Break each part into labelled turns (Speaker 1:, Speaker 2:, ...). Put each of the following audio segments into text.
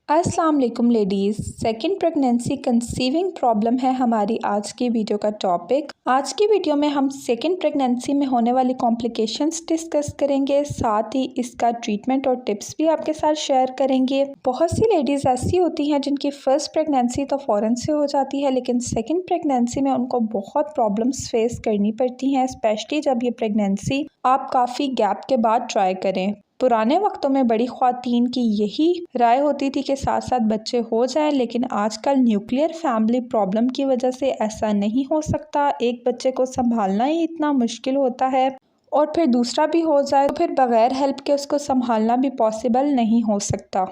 Speaker 1: अस्सलाम वालेकुम ladies. Second pregnancy conceiving problem है हमारी आज की वीडियो का टॉपिक। आज की वीडियो में हम सेकेंड प्रेगनेंसी में होने वाली कॉम्प्लिकेशंस डिस्कस करेंगे, साथ ही इसका ट्रीटमेंट और टिप्स भी आपके साथ शेयर करेंगे। बहुत सी लेडीज़ ऐसी होती हैं जिनकी फ़र्स्ट प्रेगनेंसी तो फ़ौरन से हो जाती है, लेकिन सेकेंड प्रेगनेंसी में उनको बहुत प्रॉब्लम्स फेस करनी पड़ती हैं, स्पेशली जब ये प्रेगनेंसी आप काफ़ी गैप के बाद ट्राई करें। पुराने वक्तों में बड़ी ख्वातीन की यही राय होती थी कि साथ साथ बच्चे हो जाएं, लेकिन आजकल न्यूक्लियर फैमिली प्रॉब्लम की वजह से ऐसा नहीं हो सकता। एक बच्चे को संभालना ही इतना मुश्किल होता है और फिर दूसरा भी हो जाए तो फिर बग़ैर हेल्प के उसको संभालना भी पॉसिबल नहीं हो सकता।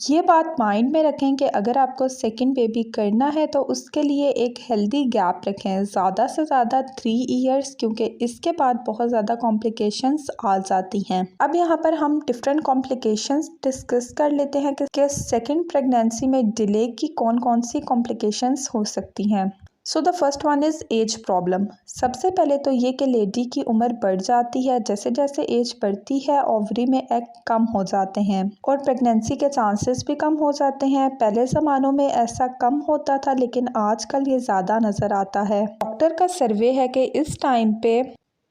Speaker 1: ये बात माइंड में रखें कि अगर आपको सेकंड बेबी करना है तो उसके लिए एक हेल्दी गैप रखें, ज़्यादा से ज़्यादा 3 इयर्स, क्योंकि इसके बाद बहुत ज़्यादा कॉम्प्लिकेशंस आ जाती हैं। अब यहाँ पर हम डिफरेंट कॉम्प्लिकेशंस डिस्कस कर लेते हैं कि सेकंड प्रेगनेंसी में डिले की कौन कौन सी कॉम्प्लिकेशंस हो सकती हैं। So the first one is age problem. सबसे पहले तो ये कि लेडी की उम्र बढ़ जाती है, जैसे जैसे एज बढ़ती है ओवरी में एग कम हो जाते हैं और प्रेगनेंसी के चांसेस भी कम हो जाते हैं। पहले ज़मानों में ऐसा कम होता था, लेकिन आजकल ये ज़्यादा नज़र आता है। डॉक्टर का सर्वे है कि इस टाइम पे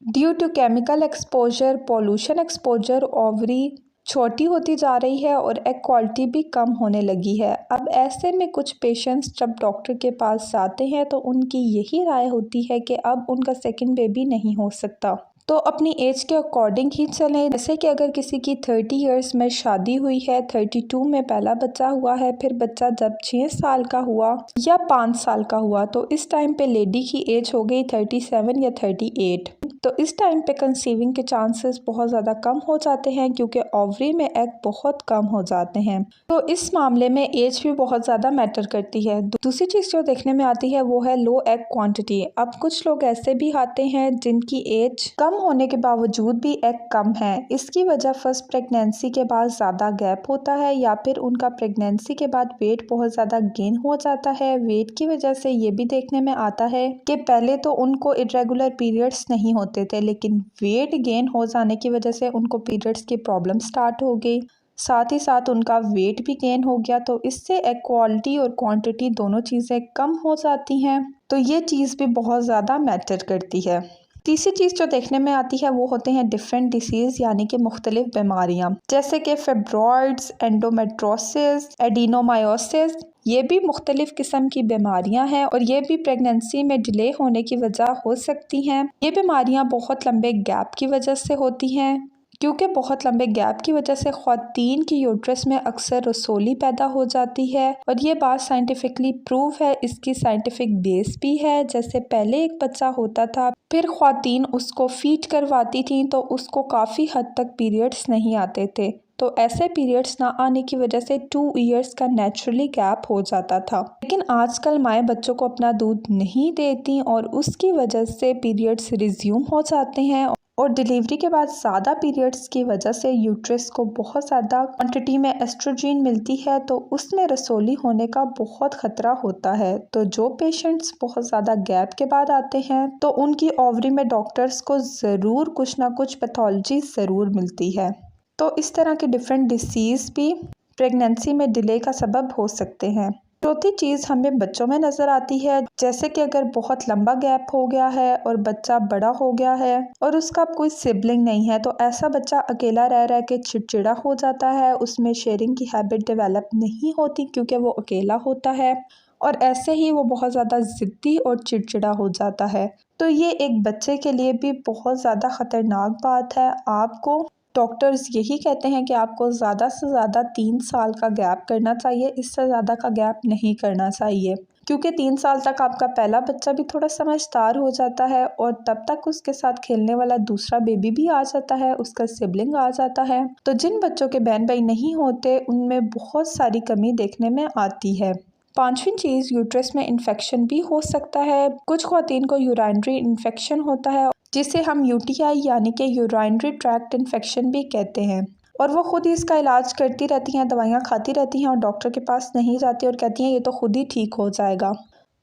Speaker 1: due to chemical exposure, pollution exposure, ovary छोटी होती जा रही है और एग क्वालिटी भी कम होने लगी है। अब ऐसे में कुछ पेशेंट्स जब डॉक्टर के पास जाते हैं तो उनकी यही राय होती है कि अब उनका सेकंड बेबी नहीं हो सकता, तो अपनी एज के अकॉर्डिंग ही चलें। जैसे कि अगर किसी की 30 इयर्स में शादी हुई है, 32 में पहला बच्चा हुआ है, फिर बच्चा जब 6 साल का हुआ या 5 साल का हुआ तो इस टाइम पे लेडी की एज हो गई 37 या 38। तो इस टाइम पे कंसीविंग के चांसेस बहुत ज़्यादा कम हो जाते हैं, क्योंकि ओवरी में एग बहुत कम हो जाते हैं। तो इस मामले में एज भी बहुत ज़्यादा मैटर करती है। दूसरी चीज़ जो देखने में आती है वो है लो एग क्वांटिटी। अब कुछ लोग ऐसे भी आते हैं जिनकी एज कम होने के बावजूद भी एग कम है। इसकी वजह फर्स्ट प्रेगनेंसी के बाद ज़्यादा गैप होता है या फिर उनका प्रेगनेंसी के बाद वेट बहुत ज़्यादा गेन हो जाता है। वेट की वजह से ये भी देखने में आता है कि पहले तो उनको इरेगुलर पीरियड्स नहीं होते थे, लेकिन वेट गेन हो जाने की वजह से उनको पीरियड्स की प्रॉब्लम स्टार्ट हो गई, साथ ही साथ उनका वेट भी गेन हो गया। तो इससे एग क्वालिटी और क्वांटिटी दोनों चीज़ें कम हो जाती हैं, तो ये चीज़ भी बहुत ज़्यादा मैटर करती है। तीसरी चीज़ जो देखने में आती है वो होते हैं डिफरेंट डिसीज़, यानी कि मुख्तलिफ बीमारियाँ, जैसे कि फेब्रॉइड्स, एंडोमेट्रोसिस, एडिनोमायोसिस। ये भी मुख्तलिफ किस्म की बीमारियां हैं और ये भी प्रेगनेंसी में डिले होने की वजह हो सकती हैं। ये बीमारियां बहुत लंबे गैप की वजह से होती हैं, क्योंकि बहुत लंबे गैप की वजह से ख्वातीन की यूट्रस में अक्सर रसोली पैदा हो जाती है और ये बात साइंटिफिकली प्रूव है, इसकी साइंटिफिक बेस भी है। जैसे पहले एक बच्चा होता था, फिर ख्वातीन उसको फीड करवाती थी तो उसको काफ़ी हद तक पीरियड्स नहीं आते थे, तो ऐसे पीरियड्स ना आने की वजह से 2 इयर्स का नेचुरली गैप हो जाता था। लेकिन आजकल माएँ बच्चों को अपना दूध नहीं देती और उसकी वजह से पीरियड्स रिज्यूम हो जाते हैं और डिलीवरी के बाद ज़्यादा पीरियड्स की वजह से यूट्रस को बहुत ज़्यादा क्वांटिटी में एस्ट्रोजन मिलती है, तो उसमें रसोली होने का बहुत ख़तरा होता है। तो जो पेशेंट्स बहुत ज़्यादा गैप के बाद आते हैं तो उनकी ओवरी में डॉक्टर्स को ज़रूर कुछ ना कुछ पैथोलॉजी ज़रूर मिलती है। तो इस तरह के डिफरेंट डिसीज़ भी प्रेगनेंसी में डिले का सबब हो सकते हैं। चौथी चीज़ हमें बच्चों में नज़र आती है, जैसे कि अगर बहुत लंबा गैप हो गया है और बच्चा बड़ा हो गया है और उसका कोई सिबलिंग नहीं है, तो ऐसा बच्चा अकेला रह रह के चिड़चिड़ा हो जाता है, उसमें शेयरिंग की हैबिट डेवलप नहीं होती क्योंकि वो अकेला होता है और ऐसे ही वो बहुत ज़्यादा ज़िद्दी और चिड़चिड़ा हो जाता है। तो ये एक बच्चे के लिए भी बहुत ज़्यादा ख़तरनाक बात है। आपको डॉक्टर्स यही कहते हैं कि आपको ज़्यादा से ज़्यादा 3 साल का गैप करना चाहिए, इससे ज़्यादा का गैप नहीं करना चाहिए, क्योंकि 3 साल तक आपका पहला बच्चा भी थोड़ा समझदार हो जाता है और तब तक उसके साथ खेलने वाला दूसरा बेबी भी आ जाता है, उसका सिबलिंग आ जाता है। तो जिन बच्चों के बहन भाई नहीं होते उनमें बहुत सारी कमी देखने में आती है। पांचवी चीज़, यूट्रस में इन्फेक्शन भी हो सकता है। कुछ ख्वातीन को यूराइनरी इन्फेक्शन होता है जिसे हम यूटीआई यानी कि यूराइनरी ट्रैक्ट इन्फेक्शन भी कहते हैं, और वो खुद ही इसका इलाज करती रहती हैं, दवाइयाँ खाती रहती हैं और डॉक्टर के पास नहीं जाती और कहती हैं ये तो खुद ही ठीक हो जाएगा।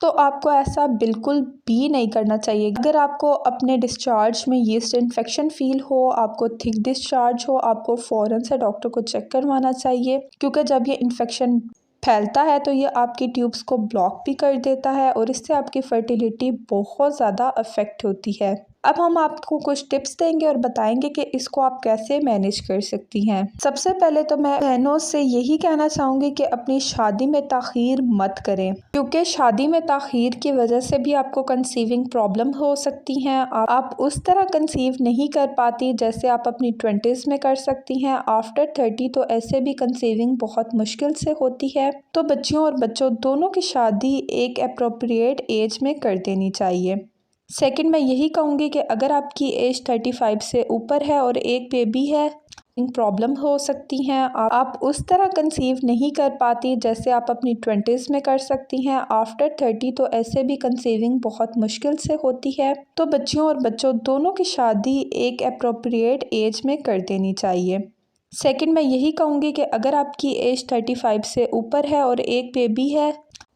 Speaker 1: तो आपको ऐसा बिल्कुल भी नहीं करना चाहिए। अगर आपको अपने डिस्चार्ज में यीस्ट इन्फेक्शन फील हो, आपको थिक डिस्चार्ज हो, आपको फ़ौरन से डॉक्टर को चेक करवाना चाहिए, क्योंकि जब ये इन्फेक्शन फैलता है तो ये आपकी ट्यूब्स को ब्लॉक भी कर देता है और इससे आपकी फर्टिलिटी बहुत ज़्यादा अफेक्ट होती है। अब हम आपको कुछ टिप्स देंगे और बताएंगे कि इसको आप कैसे मैनेज कर सकती हैं। सबसे पहले तो मैं बहनों से यही कहना चाहूँगी कि अपनी शादी में ताख़ीर मत करें, क्योंकि शादी में ताख़ीर की वजह से भी आपको कंसीविंग प्रॉब्लम हो सकती हैं। आप उस तरह कंसीव नहीं कर पाती जैसे आप अपनी 20s में कर सकती हैं। आफ्टर 30 तो ऐसे भी कंसीविंग बहुत मुश्किल से होती है। तो बच्चियों और बच्चों दोनों की शादी एक अप्रोप्रिएट एज में कर देनी चाहिए। सेकंड, मैं यही कहूँगी कि अगर आपकी एज 35 से ऊपर है और एक बेबी है, प्रॉब्लम हो सकती हैं। आप उस तरह कंसीव नहीं कर पाती जैसे आप अपनी 20s में कर सकती हैं। आफ्टर 30 तो ऐसे भी कंसीविंग बहुत मुश्किल से होती है। तो बच्चियों और बच्चों दोनों की शादी एक अप्रोप्रिएट एज में कर देनी चाहिए। सेकंड, मैं यही कहूँगी कि अगर आपकी एज 35 से ऊपर है और एक बेबी है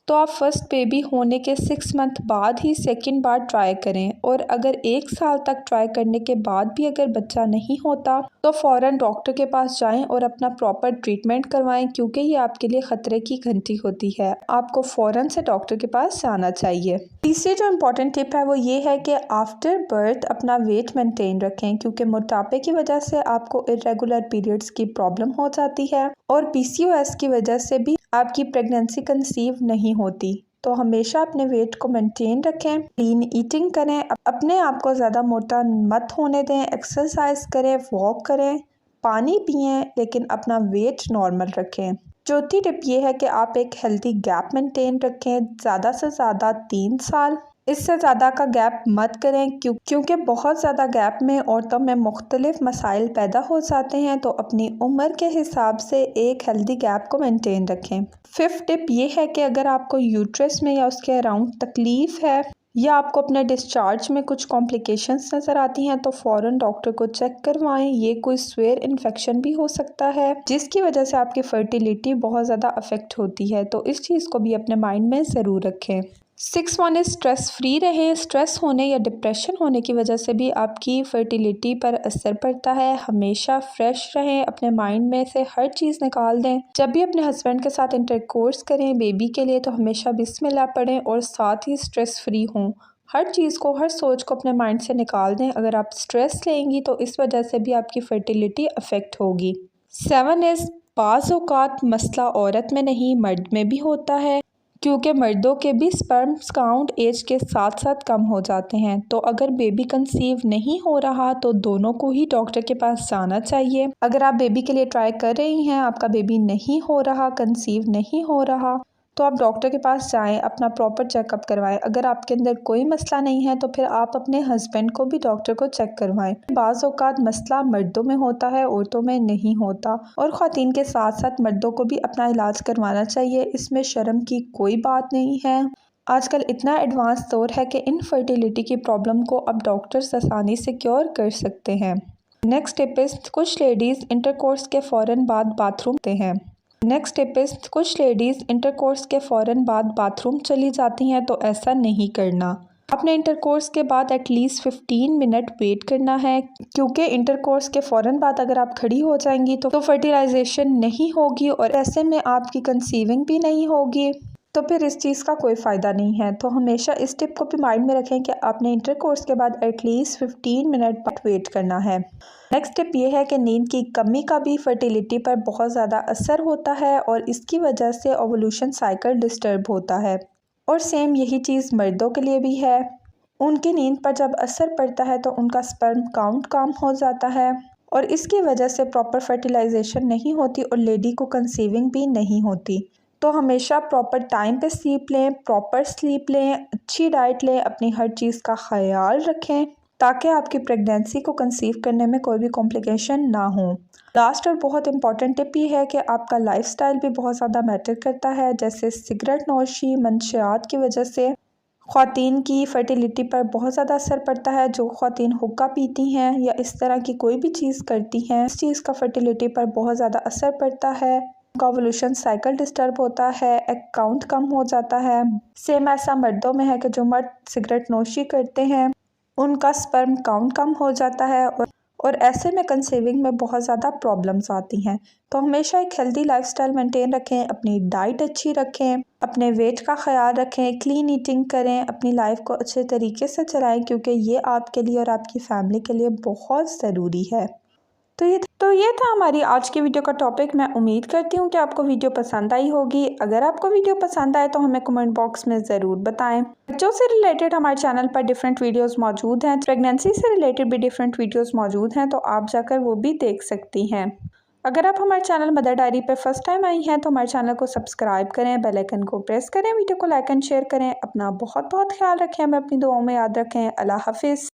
Speaker 1: तो आप फर्स्ट बेबी होने के 6 मंथ बाद ही सेकंड बार ट्राई करें, और अगर 1 साल तक ट्राई करने के बाद भी अगर बच्चा नहीं होता तो फ़ौरन डॉक्टर के पास जाएं और अपना प्रॉपर ट्रीटमेंट करवाएं, क्योंकि ये आपके लिए ख़तरे की घंटी होती है। आपको फ़ौरन से डॉक्टर के पास जाना चाहिए। तीसरी जो इम्पॉर्टेंट टिप है वो ये है कि आफ्टर बर्थ अपना वेट मेंटेन रखें, क्योंकि मोटापे की वजह से आपको इरेगुलर पीरियड्स की प्रॉब्लम हो जाती है और PCOS की वजह से भी आपकी प्रेगनेंसी कंसीव नहीं होती। तो हमेशा अपने वेट को मेंटेन रखें, क्लीन ईटिंग करें, अपने आप को ज़्यादा मोटा मत होने दें, एक्सरसाइज करें, वॉक करें, पानी पिएं, लेकिन अपना वेट नॉर्मल रखें। चौथी टिप ये है कि आप एक हेल्दी गैप मेंटेन रखें, ज़्यादा से ज़्यादा 3 साल, इससे ज़्यादा का गैप मत करें क्योंकि बहुत ज़्यादा गैप में औरतों में मुख्तलिफ मसाइल पैदा हो जाते हैं। तो अपनी उम्र के हिसाब से एक हेल्दी गैप को मेंटेन रखें। फिफ्थ टिप ये है कि अगर आपको यूट्रस में या उसके अराउंड तकलीफ़ है या आपको अपने डिस्चार्ज में कुछ कॉम्प्लिकेशंस नज़र आती हैं तो फ़ौरन डॉक्टर को चेक करवाएं। ये कोई स्वेयर इन्फेक्शन भी हो सकता है जिसकी वजह से आपकी फर्टिलिटी बहुत ज़्यादा अफेक्ट होती है। तो इस चीज़ को भी अपने माइंड में ज़रूर रखें। 6 वन इज़ स्ट्रेस फ्री रहें। स्ट्रेस होने या डिप्रेशन होने की वजह से भी आपकी फर्टिलिटी पर असर पड़ता है। हमेशा फ्रेश रहें, अपने माइंड में से हर चीज़ निकाल दें। जब भी अपने हस्बैंड के साथ इंटरकोर्स करें बेबी के लिए तो हमेशा बिस्मिल्लाह पढ़ें और साथ ही स्ट्रेस फ्री हों। हर चीज़ को, हर सोच को अपने माइंड से निकाल दें। अगर आप स्ट्रेस लेंगी तो इस वजह से भी आपकी फर्टिलिटी अफेक्ट होगी। 7 इज़ बाज़ औक़ात मसला औरत में नहीं मर्द में भी होता है, क्योंकि मर्दों के भी स्पर्म्स काउंट एज के साथ साथ कम हो जाते हैं। तो अगर बेबी कंसीव नहीं हो रहा तो दोनों को ही डॉक्टर के पास जाना चाहिए। अगर आप बेबी के लिए ट्राई कर रही हैं, आपका बेबी नहीं हो रहा, कंसीव नहीं हो रहा, तो आप डॉक्टर के पास जाएं, अपना प्रॉपर चेकअप करवाएं। अगर आपके अंदर कोई मसला नहीं है तो फिर आप अपने हस्बैंड को भी डॉक्टर को चेक करवाएं। बाज़ औक़ात मसला मर्दों में होता है, औरतों में नहीं होता, और ख़वातीन के साथ साथ मर्दों को भी अपना इलाज करवाना चाहिए। इसमें शर्म की कोई बात नहीं है। आजकल इतना एडवांस दौर है कि इनफर्टिलिटी की प्रॉब्लम को अब डॉक्टर्स आसानी से क्योर कर सकते हैं। नेक्स्ट टिप इज़ कुछ लेडीज़ इंटरकोर्स के फ़ौरन बाद बाथरूम के फ़ौरन बाद बाथरूम चली जाती हैं, तो ऐसा नहीं करना। आपने इंटरकोर्स के बाद एटलीस्ट 15 मिनट वेट करना है, क्योंकि इंटरकोर्स के फ़ौरन बाद अगर आप खड़ी हो जाएंगी तो फर्टिलाइजेशन नहीं होगी और ऐसे में आपकी कंसीविंग भी नहीं होगी, तो फिर इस चीज़ का कोई फ़ायदा नहीं है। तो हमेशा इस टिप को भी माइंड में रखें कि आपने इंटरकोर्स के बाद एटलीस्ट 15 मिनट बाद वेट करना है। नेक्स्ट टिप ये है कि नींद की कमी का भी फर्टिलिटी पर बहुत ज़्यादा असर होता है और इसकी वजह से ओवुलेशन साइकिल डिस्टर्ब होता है, और सेम यही चीज़ मर्दों के लिए भी है। उनकी नींद पर जब असर पड़ता है तो उनका स्पर्म काउंट कम हो जाता है और इसकी वजह से प्रॉपर फर्टिलाइजेशन नहीं होती और लेडी को कंसीविंग भी नहीं होती। तो हमेशा प्रॉपर टाइम पे स्लीप लें, अच्छी डाइट लें, अपनी हर चीज़ का ख्याल रखें ताकि आपकी प्रेगनेंसी को कंसीव करने में कोई भी कॉम्प्लिकेशन ना हो। लास्ट और बहुत इंपॉर्टेंट टिप ये है कि आपका लाइफस्टाइल भी बहुत ज़्यादा मैटर करता है, जैसे सिगरेट नोशी, मंशियात की वजह से ख़वातीन की फर्टिलिटी पर बहुत ज़्यादा असर पड़ता है। जो ख़वातीन हुक्का पीती हैं या इस तरह की कोई भी चीज़ करती हैं, इस चीज़ का फर्टिलिटी पर बहुत ज़्यादा असर पड़ता है। ओवुलेशन साइकिल डिस्टर्ब होता है, एग काउंट कम हो जाता है। सेम ऐसा मर्दों में है कि जो मर्द सिगरेट नोशी करते हैं उनका स्पर्म काउंट कम हो जाता है और ऐसे में कंसीविंग में बहुत ज़्यादा प्रॉब्लम्स आती हैं। तो हमेशा एक हेल्दी लाइफस्टाइल मेंटेन रखें, अपनी डाइट अच्छी रखें, अपने वेट का ख्याल रखें, क्लीन ईटिंग करें, अपनी लाइफ को अच्छे तरीके से चलाएं क्योंकि ये आपके लिए और आपकी फैमिली के लिए बहुत ज़रूरी है। तो ये था हमारी आज की वीडियो का टॉपिक। मैं उम्मीद करती हूँ कि आपको वीडियो पसंद आई होगी। अगर आपको वीडियो पसंद आए तो हमें कमेंट बॉक्स में ज़रूर बताएं। बच्चों से रिलेटेड हमारे चैनल पर डिफरेंट वीडियोस मौजूद हैं। प्रेगनेंसी से रिलेटेड भी डिफरेंट वीडियोस मौजूद हैं, तो आप जाकर वो भी देख सकती हैं। अगर आप हमारे चैनल मदर डायरी पर फर्स्ट टाइम आई हैं तो हमारे चैनल को सब्सक्राइब करें, बेल आइकन को प्रेस करें, वीडियो को लाइक एंड शेयर करें। अपना बहुत बहुत ख्याल रखें, हमें अपनी दुआओं में याद रखें। अल्लाह हाफिज़।